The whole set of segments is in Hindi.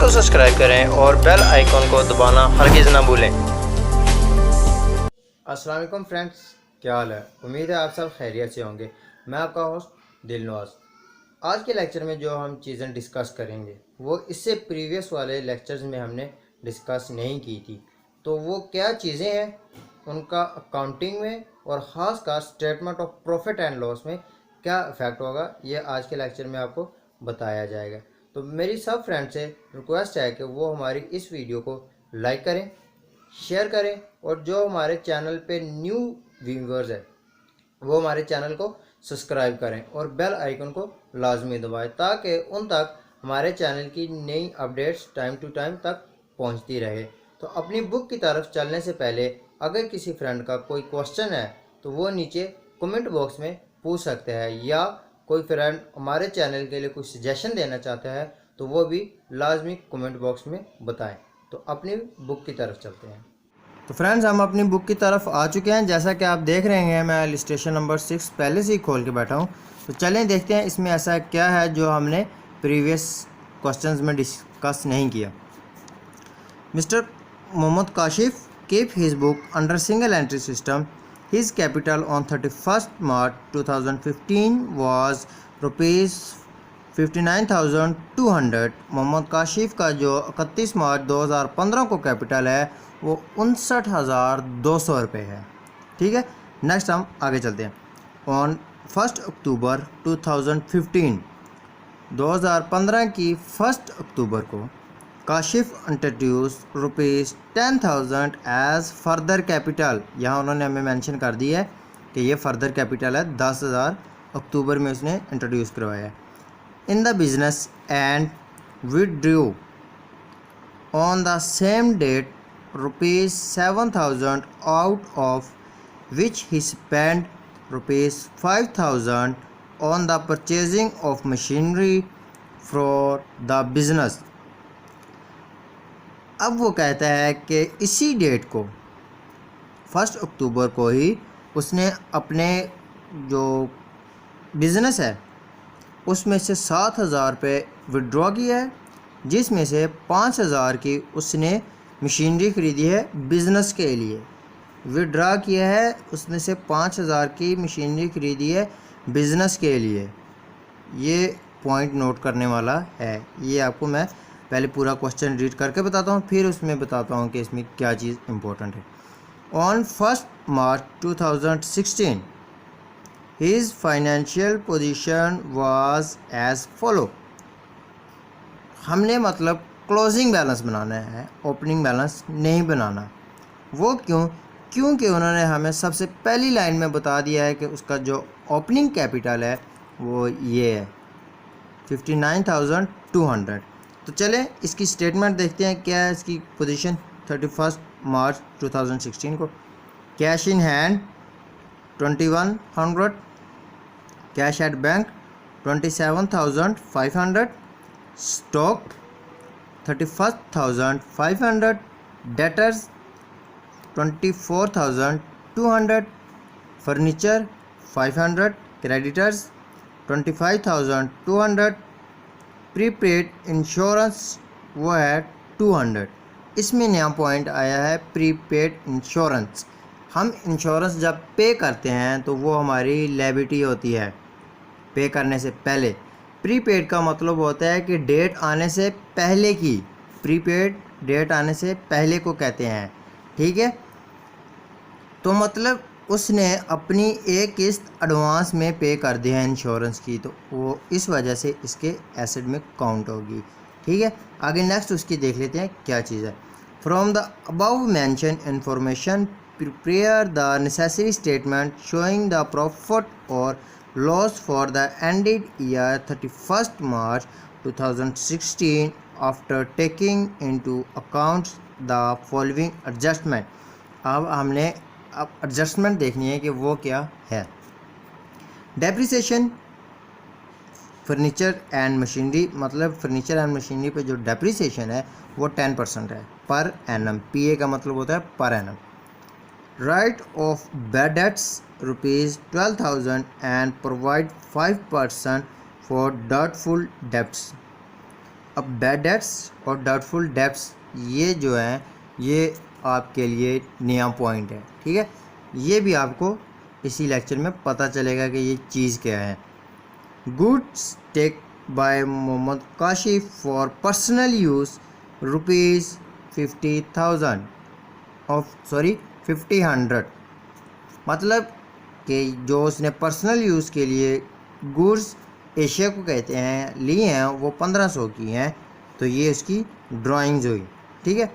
को सब्सक्राइब करें और बेल आइकन को दबाना हरगिज़ ना भूलें। अस्सलाम वालेकुम फ्रेंड्स, क्या हाल है? उम्मीद है आप सब खैरियत से होंगे। मैं आपका होस्ट दिलनवाज। आज के लेक्चर में जो हम चीज़ें डिस्कस करेंगे वो इससे प्रीवियस वाले लेक्चर्स में हमने डिस्कस नहीं की थी। तो वो क्या चीज़ें हैं, उनका अकाउंटिंग में और ख़ास कर statement of profit and loss में क्या इफ़ेक्ट होगा, ये आज के लेक्चर में आपको बताया जाएगा। तो मेरी सब फ्रेंड से रिक्वेस्ट है कि वो हमारी इस वीडियो को लाइक करें, शेयर करें और जो हमारे चैनल पे न्यू व्यूअर्स है वो हमारे चैनल को सब्सक्राइब करें और बेल आइकन को लाजमी दबाएं ताकि उन तक हमारे चैनल की नई अपडेट्स टाइम टू टाइम तक पहुंचती रहे। तो अपनी बुक की तरफ चलने से पहले अगर किसी फ्रेंड का कोई क्वेश्चन है तो वो नीचे कमेंट बॉक्स में पूछ सकते हैं, या कोई फ्रेंड हमारे चैनल के लिए कुछ सजेशन देना चाहता है तो वो भी लाजमी कमेंट बॉक्स में बताएं। तो अपनी बुक की तरफ चलते हैं। तो फ्रेंड्स, हम अपनी बुक की तरफ आ चुके हैं। जैसा कि आप देख रहे हैं, मैं इलस्ट्रेशन नंबर 6 पहले से ही खोल के बैठा हूँ। तो चलें देखते हैं इसमें ऐसा क्या है जो हमने प्रीवियस क्वेश्चंस में डिस्कस नहीं किया। Mister Mohammad Kashif keep his book under single entry system. His capital on 31st March 2015 was rupees 59,200। Mohammad Kashif का जो 31 मार्च 2015 को कैपिटल है वो 59,200 रुपये है। ठीक है, नेक्स्ट हम आगे चलते हैं। ऑन 1 अक्टूबर 2015 की 1 अक्टूबर को Kashif introduce ₹10,000 as further capital. यहाँ उन्होंने हमें मेंशन कर दिया है कि ये फर्दर कैपिटल है, 10,000 अक्टूबर में उसने इंट्रोड्यूस करवाया है। In the business and withdrew on the same date ₹7,000 out of which he spend ₹5,000 on the purchasing of machinery for the business. अब वो कहता है कि इसी डेट को 1 अक्टूबर को ही उसने अपने जो बिज़नेस है उसमें से 7,000 रुपये विड्रॉ किया है, जिसमें से 5,000 की उसने मशीनरी ख़रीदी है बिज़नेस के लिए। विड्रॉ किया है उसमें से 5,000 की मशीनरी ख़रीदी है बिज़नेस के लिए। ये पॉइंट नोट करने वाला है। ये आपको मैं पहले पूरा क्वेश्चन रीड करके बताता हूँ, फिर उसमें बताता हूँ कि इसमें क्या चीज़ इम्पोर्टेंट है। On 1 March 2016 his financial position was as follow. हमने मतलब क्लोजिंग बैलेंस बनाना है, ओपनिंग बैलेंस नहीं बनाना। वो क्योंकि उन्होंने हमें सबसे पहली लाइन में बता दिया है कि उसका जो ओपनिंग कैपिटल है वो ये है 59,200। तो चलें इसकी स्टेटमेंट देखते हैं क्या है इसकी पोजीशन 31 मार्च 2016 को। Cash in hand 2100, cash at bank 27,500, stock 31,500, debtors 24,200, furniture 500, creditors 25,200, prepaid insurance वो है 200। इसमें नया पॉइंट आया है प्रीपेड इंश्योरेंस। हम इंश्योरेंस जब पे करते हैं तो वो हमारी लायबिलिटी होती है पे करने से पहले। प्रीपेड का मतलब होता है कि डेट आने से पहले की, प्रीपेड डेट आने से पहले को कहते हैं। ठीक है, तो मतलब उसने अपनी एक किस्त एडवांस में पे कर दी है इंश्योरेंस की, तो वो इस वजह से इसके एसेट में काउंट होगी। ठीक है, आगे नेक्स्ट उसकी देख लेते हैं क्या चीज़ है। From the above mention information prepare the necessary statement showing the profit और loss for the ended year 31 March 2016 after taking into account the following adjustment. अब हमने एडजस्टमेंट देखनी है कि वो क्या है। डेप्रिसिएशन फर्नीचर एंड मशीनरी, मतलब फर्नीचर एंड मशीनरी पे जो डेप्रिसिएशन है वो 10% है पर एनम। पीए का मतलब होता है per annum. Right of bad debts ₹12,000 and provide 5% for doubtful debts. अब बैड डेट्स और डाउटफुल डेब्ट्स ये जो है ये आपके लिए नया पॉइंट है, ठीक है। ये भी आपको इसी लेक्चर में पता चलेगा कि ये चीज़ क्या है। Goods take by Mohammad Kashif for personal use rupees 50,000 of 50,100, मतलब कि जो उसने पर्सनल यूज़ के लिए गुड्स एशिया को कहते हैं लिए हैं वो 1500 की हैं। तो ये उसकी ड्राइंग्स हुई, ठीक है।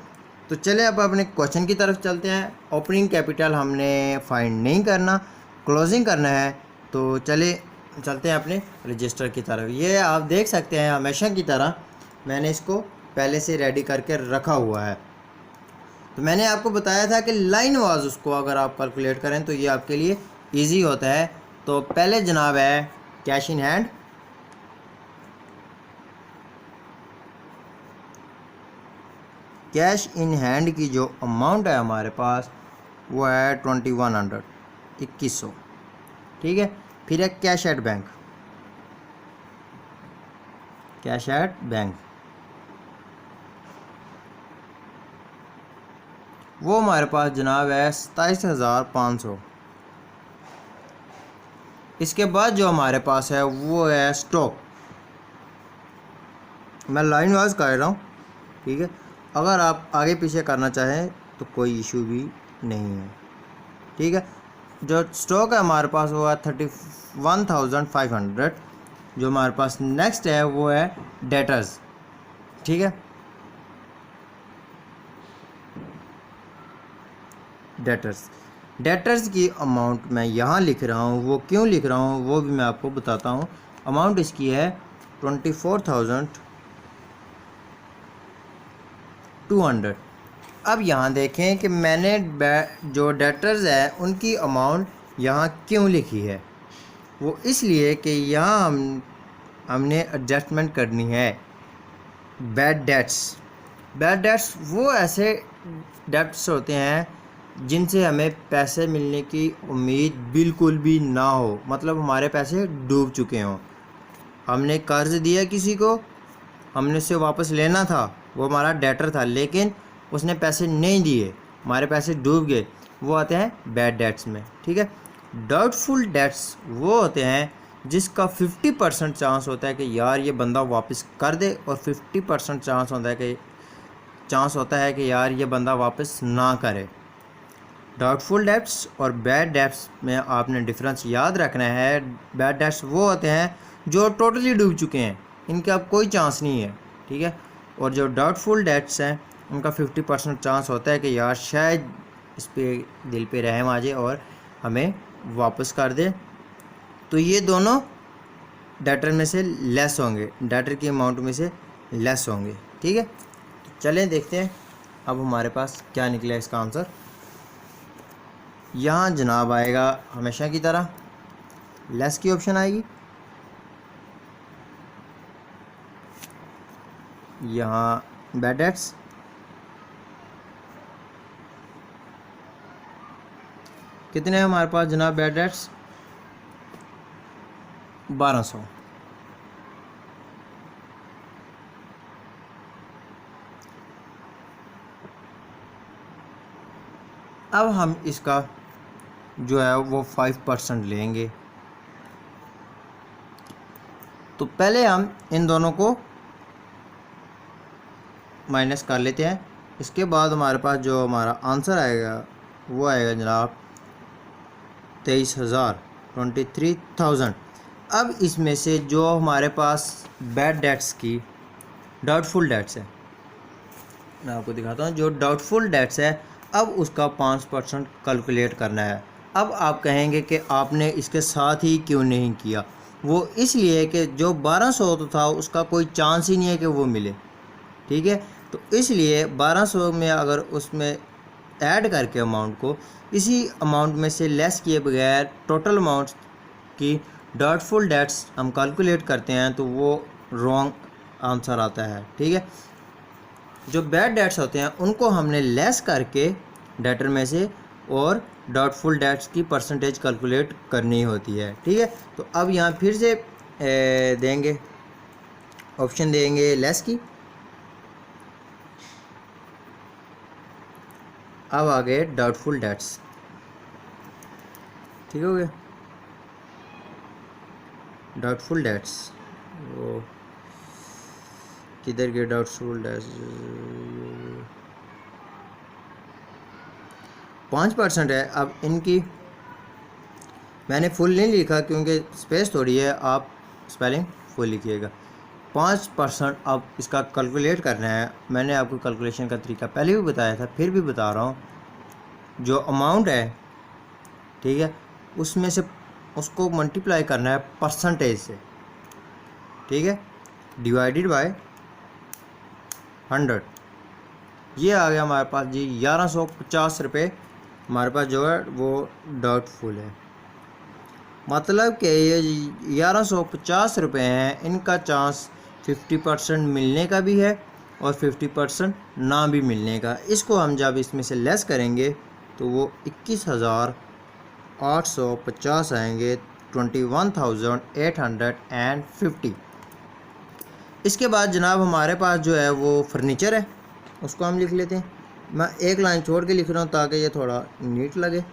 तो चले अब अपने क्वेश्चन की तरफ चलते हैं। ओपनिंग कैपिटल हमने फाइंड नहीं करना, क्लोजिंग करना है। तो चलते हैं अपने रजिस्टर की तरफ। ये आप देख सकते हैं हमेशा की तरह मैंने इसको पहले से रेडी करके रखा हुआ है। तो मैंने आपको बताया था कि लाइन वाइज उसको अगर आप कैलकुलेट करें तो ये आपके लिए इजी होता है। तो पहले जनाब है cash in hand, cash in hand की जो अमाउंट है हमारे पास वो है 2100, 2100, ठीक है। फिर है cash at bank, cash at bank वो हमारे पास जनाब है 27,500। इसके बाद जो हमारे पास है वो है स्टॉक। मैं लाइन वाइज कर रहा हूँ, ठीक है। अगर आप आगे पीछे करना चाहें तो कोई इशू भी नहीं है, ठीक है। जो स्टॉक है हमारे पास वो है 31,500। जो हमारे पास नेक्स्ट है वो है डेटर्स, ठीक है। डेटर्स की अमाउंट मैं यहाँ लिख रहा हूँ, वो क्यों लिख रहा हूँ वो भी मैं आपको बताता हूँ। अमाउंट इसकी है 24,200। अब यहाँ देखें कि मैंने जो डेटर्स है उनकी अमाउंट यहाँ क्यों लिखी है। वो इसलिए कि यहाँ हमने एडजस्टमेंट करनी है बैड डेट्स वो ऐसे डेट्स होते हैं जिनसे हमें पैसे मिलने की उम्मीद बिल्कुल भी ना हो, मतलब हमारे पैसे डूब चुके हों। हमने कर्ज दिया किसी को, हमने उससे वापस लेना था, वो हमारा डेटर था, लेकिन उसने पैसे नहीं दिए, हमारे पैसे डूब गए, वो आते हैं बैड डेट्स में, ठीक है। डाउटफुल डेट्स वो होते हैं जिसका 50% चांस होता है कि यार ये बंदा वापस कर दे, और 50% चांस होता है कि यार ये बंदा वापस ना करे। डाउटफुल डेट्स और बैड डेट्स में आपने डिफरेंस याद रखना है। बैड डेट्स वो होते हैं जो टोटली डूब चुके हैं, इनका अब कोई चांस नहीं है, ठीक है। और जो डाउटफुल डेट्स हैं उनका 50% चांस होता है कि यार शायद इस पे दिल पे रहम आ जाए और हमें वापस कर दे। तो ये दोनों डेटर में से लेस होंगे, डेटर की अमाउंट में से लेस होंगे, ठीक है। तो चलें देखते हैं अब हमारे पास क्या निकला इसका आंसर। यहाँ जनाब आएगा हमेशा की तरह लेस की ऑप्शन आएगी, यहाँ बैड डेट्स, कितने हैं हमारे पास जनाब बैड डेट्स 1200। अब हम इसका जो है वो 5% लेंगे। तो पहले हम इन दोनों को माइनस कर लेते हैं। इसके बाद हमारे पास जो हमारा आंसर आएगा वो आएगा जनाब 23,000। अब इसमें से जो हमारे पास बैड डेट्स की डाउटफुल डेट्स है, मैं आपको दिखाता हूँ। जो डाउटफुल डेट्स है अब उसका 5% कैलकुलेट करना है। अब आप कहेंगे कि आपने इसके साथ ही क्यों नहीं किया, वो इसलिए कि जो 1200 तो था उसका कोई चांस ही नहीं है कि वो मिले, ठीक है। तो इसलिए 1200 में अगर उसमें ऐड करके अमाउंट को इसी अमाउंट में से लेस किए बगैर टोटल अमाउंट की डाउटफुल डेट्स हम कैलकुलेट करते हैं तो वो रॉन्ग आंसर आता है, ठीक है। जो बैड डेट्स होते हैं उनको हमने लेस करके डेटर में से और डाउटफुल डेट्स की परसेंटेज कैलकुलेट करनी होती है, ठीक है। तो अब यहाँ फिर से देंगे ऑप्शन देंगे लेस की, अब आ गए डाउटफुल डेट्स। ठीक हो गया, डाउटफुल डेट्स वो किधर गए डाउटफुल डेट्स? 5% है। अब इनकी मैंने फुल नहीं लिखा क्योंकि स्पेस थोड़ी है, आप स्पेलिंग फुल लिखिएगा। 5% अब इसका कैलकुलेट करना है। मैंने आपको कैलकुलेशन का तरीका पहले भी बताया था, फिर भी बता रहा हूँ। जो अमाउंट है, ठीक है, उसमें से उसको मल्टीप्लाई करना है परसेंटेज से, ठीक है, डिवाइडेड बाय 100। ये आ गया हमारे पास जी 1150 रुपये हमारे पास जो है वो डाउटफुल है। मतलब कि ये 1150 रुपये हैं, इनका चांस 50% मिलने का भी है और 50% ना भी मिलने का। इसको हम जब इसमें से लेस करेंगे तो वो 21,850 आएंगे, 21,850। इसके बाद जनाब हमारे पास जो है वो फर्नीचर है, उसको हम लिख लेते हैं। मैं एक लाइन छोड़ के लिख रहा हूँ ताकि ये थोड़ा नीट लगे।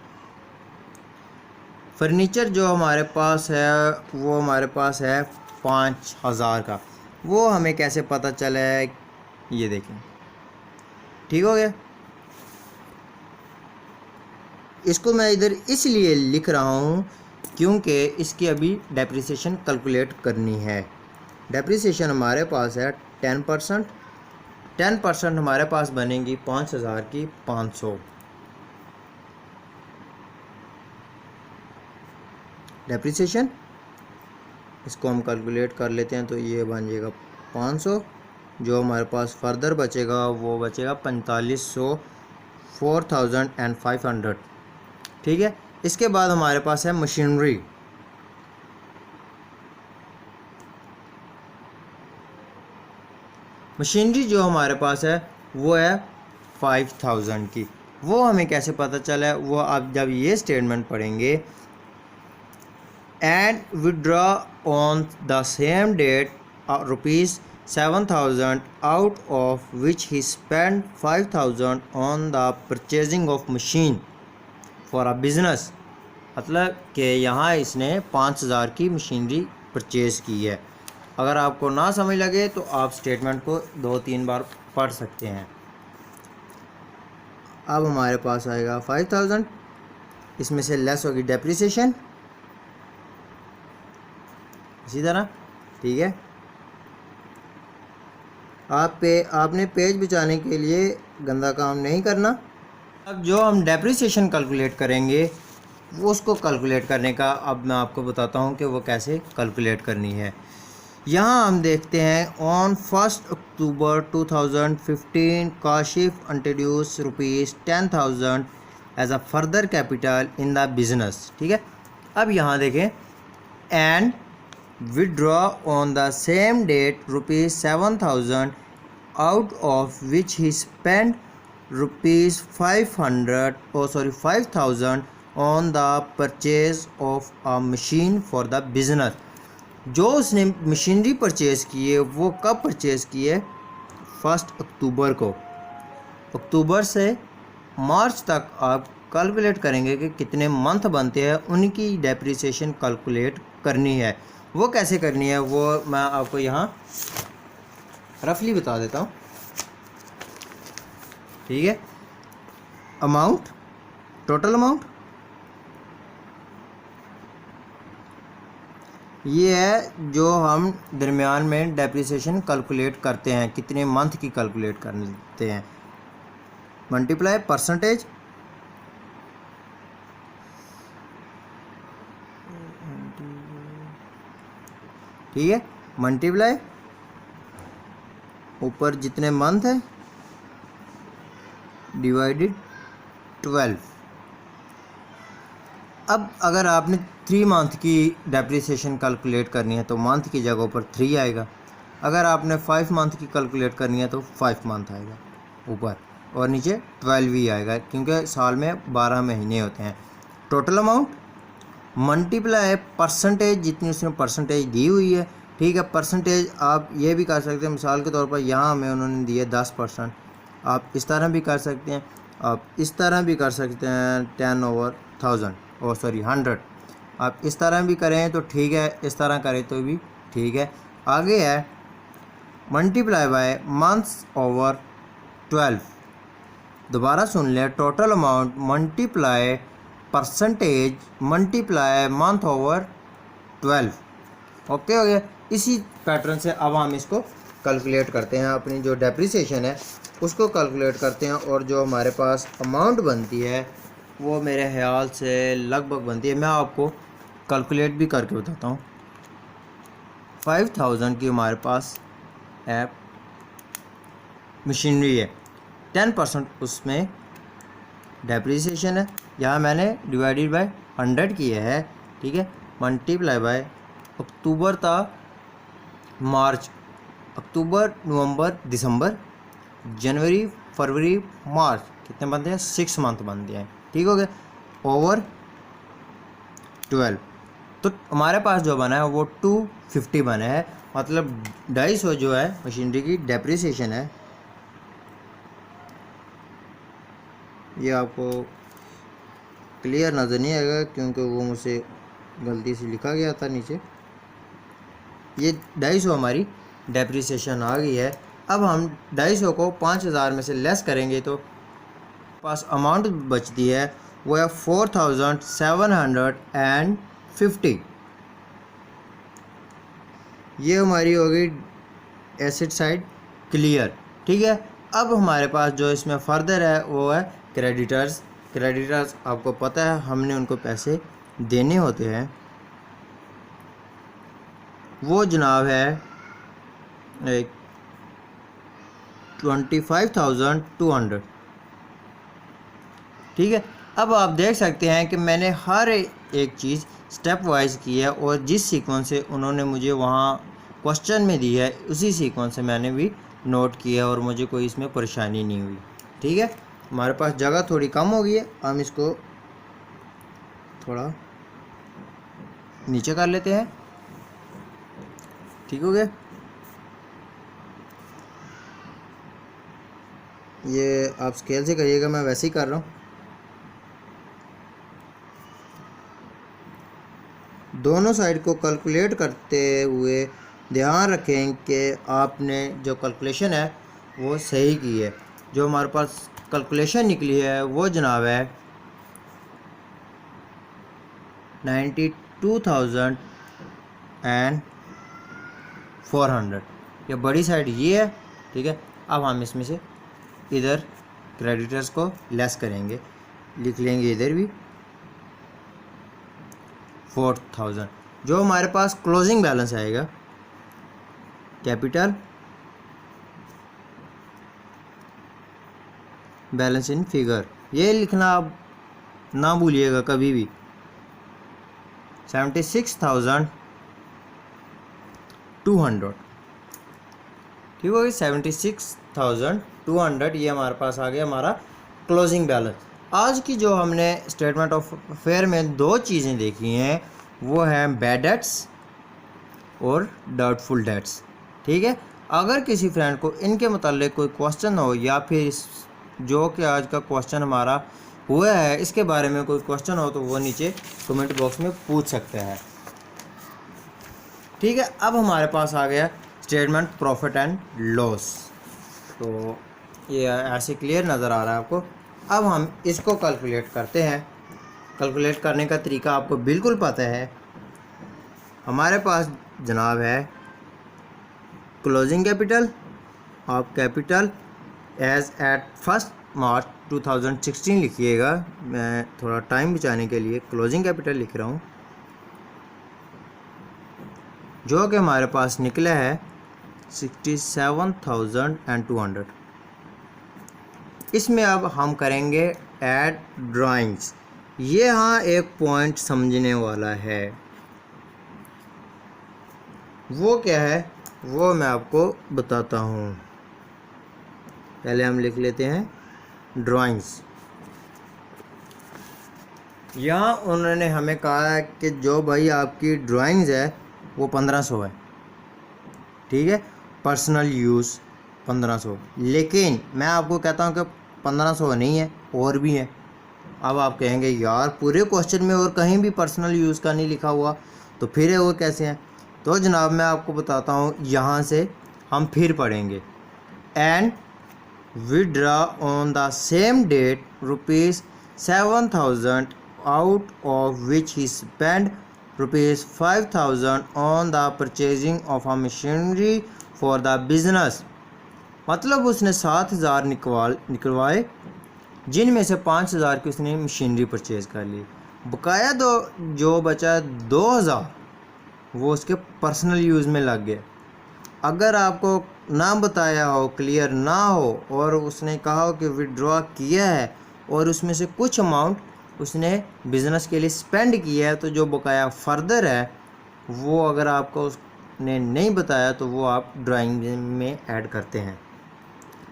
फर्नीचर जो हमारे पास है वो हमारे पास है 5,000 का। वो हमें कैसे पता चला है, ये देखें। ठीक हो गया। इसको मैं इधर इसलिए लिख रहा हूँ क्योंकि इसकी अभी डेप्रिसिएशन कैलकुलेट करनी है। डेप्रिसिएशन हमारे पास है 10%। 10% हमारे पास बनेगी 5,000 की 500। डेप्रिसिएशन इसको हम कैलकुलेट कर लेते हैं तो ये बन जाएगा 500। जो हमारे पास फर्दर बचेगा वो बचेगा 4500, 4,500। ठीक है। इसके बाद हमारे पास है मशीनरी। मशीनरी जो हमारे पास है वो है 5,000 की। वो हमें कैसे पता चला है, वो आप जब ये स्टेटमेंट पढ़ेंगे, and withdraw on the same date ₹7,000 out of which he spend 5,000 on the purchasing of machine for a business. मतलब कि यहाँ इसने 5,000 की मशीनरी परचेज़ की है। अगर आपको ना समझ लगे तो आप स्टेटमेंट को 2-3 बार पढ़ सकते हैं। अब हमारे पास आएगा 5,000, इसमें से लेस होगी डेप्रिसिएशन, इसी तरह। ठीक है। आपने पेज बचाने के लिए गंदा काम नहीं करना। अब जो हम डेप्रिसिएशन कैलकुलेट करेंगे वो उसको कैलकुलेट करने का अब मैं आपको बताता हूँ कि वो कैसे कैलकुलेट करनी है। यहाँ हम देखते हैं on 1 October 2015 Kashif introduce ₹10,000 as a further capital in the business. ठीक है। अब यहाँ देखें, and withdraw on the same date ₹7,000 out of which he spend ₹5,000 on the purchase of a machine for the business. जो उसने मशीनरी परचेज़ की है वो कब परचेज़ की है? 1 अक्टूबर को। अक्टूबर से मार्च तक आप कैलकुलेट करेंगे कि कितने मंथ बनते हैं, उनकी डेप्रिसिएशन कैलकुलेट करनी है। वो कैसे करनी है वो मैं आपको यहाँ रफली बता देता हूँ। ठीक है। अमाउंट, टोटल अमाउंट ये है जो हम दरमियान में डेप्रिसिएशन कैलकुलेट करते हैं, कितने मंथ की कैलकुलेट करते हैं, मल्टीप्लाई परसेंटेज, ठीक है, मल्टीप्लाई ऊपर जितने मंथ है डिवाइडेड 12। अब अगर आपने 3 मंथ की डेप्रिसिएशन कैलकुलेट करनी है तो मंथ की जगह पर 3 आएगा। अगर आपने 5 मंथ की कैलकुलेट करनी है तो 5 मंथ आएगा ऊपर, और नीचे 12 ही आएगा क्योंकि साल में 12 महीने होते हैं। टोटल अमाउंट मल्टीप्लाई परसेंटेज, जितनी उसने परसेंटेज दी हुई है। ठीक है। परसेंटेज आप ये भी कर सकते हैं, मिसाल के तौर पर यहाँ हमें उन्होंने दिए 10%, आप इस तरह भी कर सकते हैं। आप इस तरह भी कर सकते हैं 10/1000 और सॉरी 100। आप इस तरह भी करें तो ठीक है, इस तरह करें तो भी ठीक है। आगे है मल्टीप्लाई बाय मंथ्स ओवर 12। दोबारा सुन लें, total amount multiply percentage multiply month over 12। Okay हो गया। इसी पैटर्न से अब हम इसको कैलकुलेट करते हैं, अपनी जो डेप्रिसिएशन है उसको कैलकुलेट करते हैं, और जो हमारे पास अमाउंट बनती है वो मेरे ख्याल से लगभग बनती है, मैं आपको कैलकुलेट भी करके बताता हूँ। 5000 की हमारे पास ऐप मशीनरी है, 10% उसमें डेप्रिसिएशन है। यहाँ मैंने डिवाइडेड बाय 100 किया है, ठीक है। मल्टीप्लाई बाय अक्टूबर था मार्च, अक्टूबर नवंबर दिसंबर जनवरी फरवरी मार्च, कितने बनते हैं? 6 मंथ बनते हैं, ठीक हो गया, ओवर 12। तो हमारे पास जो बना है वो 250 बना है, मतलब 250 जो है मशीनरी की डेप्रिसिएशन है। ये आपको क्लियर नज़र नहीं आएगा क्योंकि वो मुझसे गलती से लिखा गया था नीचे। ये 250 हमारी डेप्रिसिएशन आ गई है। अब हम 250 को 5000 में से लेस करेंगे तो पास अमाउंट बचती है वो है 4750। ये हमारी होगी एसेट साइड क्लियर, ठीक है। अब हमारे पास जो इसमें फर्दर है वो है क्रेडिटर्स। क्रेडिटर्स आपको पता है हमने उनको पैसे देने होते हैं, वो जनाब है 25,200, ठीक है। अब आप देख सकते हैं कि मैंने हर एक चीज़ स्टेप वाइज की है, और जिस सीक्वेंस से उन्होंने मुझे वहाँ क्वेश्चन में दी है उसी सीक्वेंस से मैंने भी नोट किया है, और मुझे कोई इसमें परेशानी नहीं हुई, ठीक है। हमारे पास जगह थोड़ी कम हो गई है, हम इसको थोड़ा नीचे कर लेते हैं, ठीक हो गया। ये आप स्केल से करिएगा, मैं वैसे ही कर रहा हूँ। दोनों साइड को कैलकुलेट करते हुए ध्यान रखें कि आपने जो कैलकुलेशन है वो सही की है। जो हमारे पास कैलकुलेशन निकली है वो जनाब है 92,400। ये बड़ी साइड ये है, ठीक है। अब हम इसमें से इधर क्रेडिटर्स को लेस करेंगे, लिख लेंगे इधर भी 4000। जो हमारे पास क्लोजिंग बैलेंस आएगा कैपिटल बैलेंस इन फिगर, ये लिखना आप ना भूलिएगा कभी भी। 76,200, ठीक हो गई। 76,200 ये हमारे पास आ गया हमारा क्लोजिंग बैलेंस। आज की जो हमने स्टेटमेंट ऑफ अफेयर में दो चीज़ें देखी हैं वो है बैड डेट्स और डाउटफुल डेट्स, ठीक है। अगर किसी फ्रेंड को इनके मतलब कोई क्वेश्चन हो, या फिर जो कि आज का क्वेश्चन हमारा हुआ है इसके बारे में कोई क्वेश्चन हो, तो वो नीचे कमेंट बॉक्स में पूछ सकते हैं, ठीक है। अब हमारे पास आ गया स्टेटमेंट प्रॉफिट एंड लॉस, तो ये ऐसे क्लियर नज़र आ रहा है आपको। अब हम इसको कैलकुलेट करते हैं। कैलकुलेट करने का तरीका आपको बिल्कुल पता है। हमारे पास जनाब है closing capital of capital as at 1 March 2016 लिखिएगा। मैं थोड़ा टाइम बचाने के लिए क्लोजिंग कैपिटल लिख रहा हूँ, जो कि हमारे पास निकला है 67,200। इसमें अब हम करेंगे ऐड ड्राइंग्स। ये हाँ एक पॉइंट समझने वाला है, वो क्या है वो मैं आपको बताता हूँ। पहले हम लिख लेते हैं ड्राइंग्स। यहाँ उन्होंने हमें कहा है कि जो भाई आपकी ड्राइंग्स है वो 1500 है, ठीक है। पर्सनल यूज़ 1500, लेकिन मैं आपको कहता हूँ कि 1500 नहीं है, और भी है। अब आप कहेंगे यार पूरे क्वेश्चन में और कहीं भी पर्सनल यूज़ का नहीं लिखा हुआ, तो फिर है वो कैसे हैं? तो जनाब मैं आपको बताता हूँ, यहाँ से हम फिर पढ़ेंगे। And withdraw on the same date ₹7,000 out of which he spent ₹5,000 on the purchasing of a machinery for the business। मतलब उसने 7,000 निकलवाए, जिनमें से 5,000 की उसने मशीनरी परचेज कर ली। बकाया जो बचा 2,000 वो उसके पर्सनल यूज़ में लग गए। अगर आपको ना बताया हो, क्लियर ना हो, और उसने कहा हो कि विड्रॉ किया है और उसमें से कुछ अमाउंट उसने बिज़नेस के लिए स्पेंड किया है, तो जो बकाया फर्दर है वो अगर आपको उसने नहीं बताया तो वो आप ड्राइंग में ऐड करते हैं।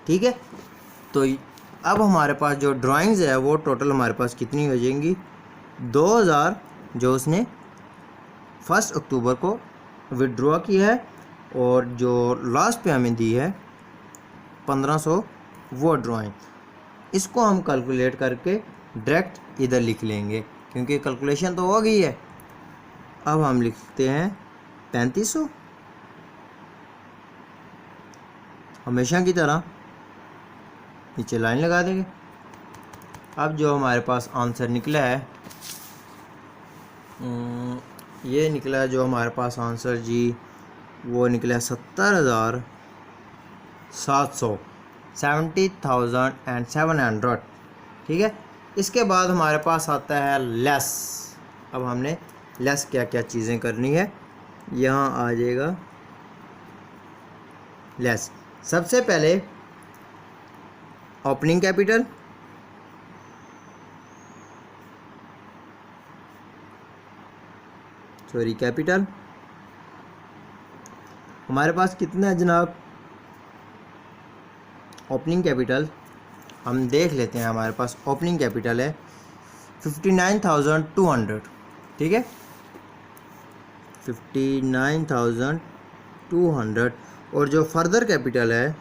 ठीक है, तो अब हमारे पास जो ड्राइंग्स है वो टोटल हमारे पास कितनी हो जाएंगी? 2,000 जो उसने 1 अक्टूबर को विड्रॉ किया है, और जो लास्ट पे हमें दी है 1500 वो ड्राइंग। इसको हम कैलकुलेट करके डायरेक्ट इधर लिख लेंगे, क्योंकि कैलकुलेशन तो हो गई है। अब हम लिखते हैं 3500 हमेशा की तरह, नीचे लाइन लगा देंगे। अब जो हमारे पास आंसर निकला है, ये निकला है जो हमारे पास आंसर जी, वो निकला 70,700, 70,700। ठीक है, इसके बाद हमारे पास आता है लेस। अब हमने लेस क्या क्या चीज़ें करनी है, यहाँ आ जाएगा लेस। सबसे पहले ओपनिंग कैपिटल, कैपिटल हमारे पास कितना है जनाब? ओपनिंग कैपिटल हम देख लेते हैं। हमारे पास ओपनिंग कैपिटल है 59,200। ठीक है, 59,200। और जो फर्दर कैपिटल है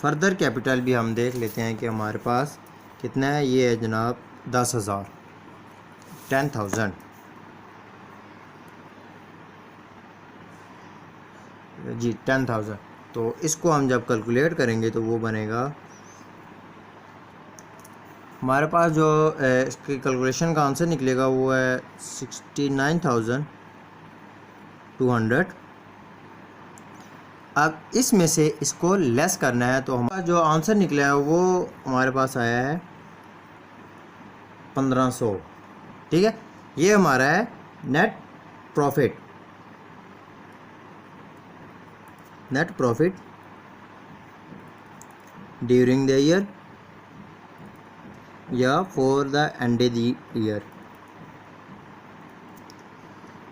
फर्दर कैपिटल भी हम देख लेते हैं कि हमारे पास कितना है। ये है जनाब 10,000, 10,000 जी, 10,000। तो इसको हम जब कैलकुलेट करेंगे तो वो बनेगा हमारे पास जो इसकी कैलकुलेशन का आंसर निकलेगा वो है 69,200। अब इसमें से इसको लेस करना है, तो हमारा जो आंसर निकला है वो हमारे पास आया है 1,500। ठीक है, ये हमारा है net profit. Net profit during the year या for the end of the year.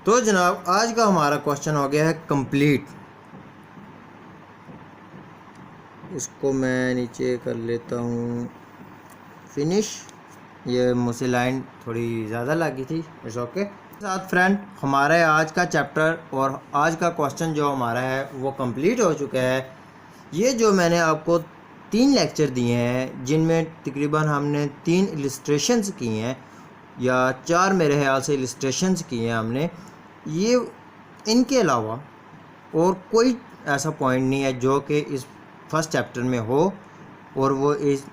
तो जनाब आज का हमारा क्वेश्चन हो गया है कंप्लीट। इसको मैं नीचे कर लेता हूँ फिनिश। ये मुझसे लाइन थोड़ी ज़्यादा लगी थी, इट्स ओके। साथ फ्रेंड, हमारा आज का चैप्टर और आज का क्वेश्चन जो हमारा है वो कंप्लीट हो चुका है। ये जो मैंने आपको 3 लेक्चर दिए हैं, जिनमें तकरीबन हमने 3 इलस्ट्रेशंस की हैं, या 4 मेरे ख्याल से इलस्ट्रेशंस की हैं हमने। ये इनके अलावा और कोई ऐसा पॉइंट नहीं है जो कि इस फर्स्ट चैप्टर में हो और वो इस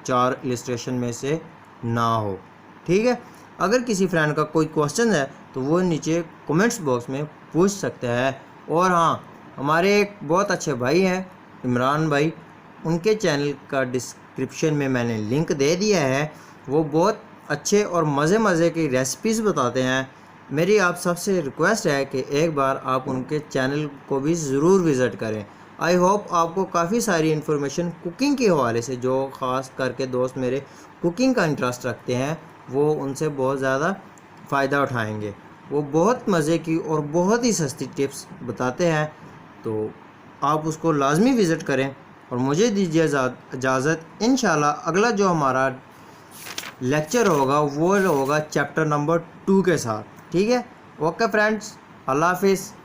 4 इलस्ट्रेशन में से ना हो। ठीक है, अगर किसी फ्रेंड का कोई क्वेश्चन है तो वो नीचे कमेंट्स बॉक्स में पूछ सकता है। और हाँ, हमारे एक बहुत अच्छे भाई हैं इमरान भाई, उनके चैनल का डिस्क्रिप्शन में मैंने लिंक दे दिया है। वो बहुत अच्छे और मज़े की रेसिपीज़ बताते हैं। मेरी आप सबसे रिक्वेस्ट है कि एक बार आप उनके चैनल को भी ज़रूर विज़िट करें। आई होप आपको काफ़ी सारी इन्फॉर्मेशन कुकिंग के हवाले से, जो ख़ास करके दोस्त मेरे कुकिंग का इंटरेस्ट रखते हैं, वो उनसे बहुत ज़्यादा फ़ायदा उठाएंगे। वो बहुत मज़े की और बहुत ही सस्ती टिप्स बताते हैं, तो आप उसको लाजमी विज़िट करें। और मुझे दीजिए इजाज़त। इंशाल्लाह अगला जो हमारा लेक्चर होगा वो होगा चैप्टर नंबर 2 के साथ। ठीक है, ओके फ्रेंड्स, अल्लाह हाफिज़।